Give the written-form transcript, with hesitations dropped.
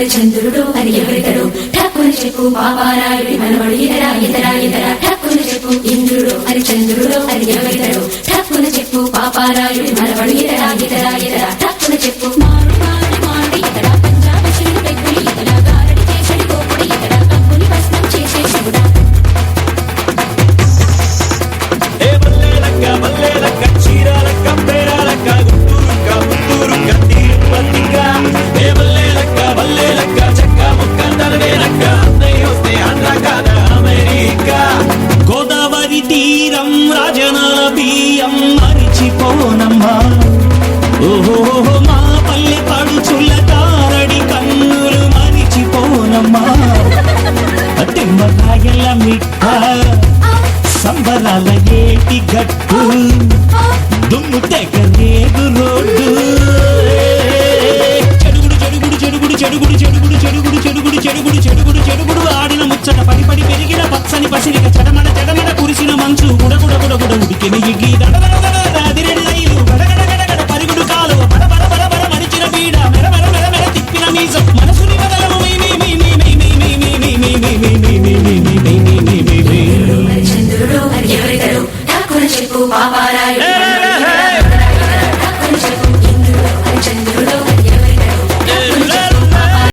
హరిచంద్రుడు అని ఎవరితడు ఠక్కుని చెప్పు పాపారాయుడి మనవడు ఇతరా ఇతరా ఇతరా ఠక్కుని చెప్పు ఇంద్రుడు హరిచంద్రుడు అని ఎవరితడు ఠక్కుని చెప్పు పాపారాయుడి మనవడు ఇతరా ఇతరా ఇతరా ఠక్కుని చెప్పు మారు మారు మాడి ఇతరా పంజాబ శివుడు పెద్దలు ఇతరా గారడి చేసడి గోపుడు ఇతరా కప్పుని భస్మం చేసే శివుడా మల్లేలక్క చీరాలక్క పేరాలక్క గుంటూరుక్క తిరుపతిక్క ఏ మల్లేలక్క చక్క ముక్క తనవేనక్క అన్నయ్య వస్తే ఆంధ్ర కాదా అమెరికా గోదావరి తీరం రాజనాల బియ్యం మరిచిపోనమ్మా ఓహో మా పల్లె పడుచుల తారడి కన్నులు మరిచిపోనమ్మా తిమ్మరాయల మిఠ సంబరాల ఏటి గట్టు దుమ్ము తెగ రేగు రోడ్డు చెడుగుడు చెడుగుడు చెడుగుడు చెడుగుడు చెడుగుడు చెడుగుడు చెడుగుడు చెడుగుడు చెడుగుడు చెడుగుడు ఆడిన ముచ్చట పడి పడి పెరిగిన పచ్చని పసిరిక చెడమడ చెడమడ కురిసిన మంచు గుడగుడ గుడగుడ ఉడికిన ఇగి దడదడదిరెడి రైలు గడగడ గడగడ పరిగుడు కాలు బడ బడ బడ బడ మరిచిన బీడ మెర మెర మెర మెర తిప్పిన మీసం మనసుని వదలము హరిచంద్రుడు అని ఎవరితడు ఠక్కుని చెప్పు పాపారాయుడు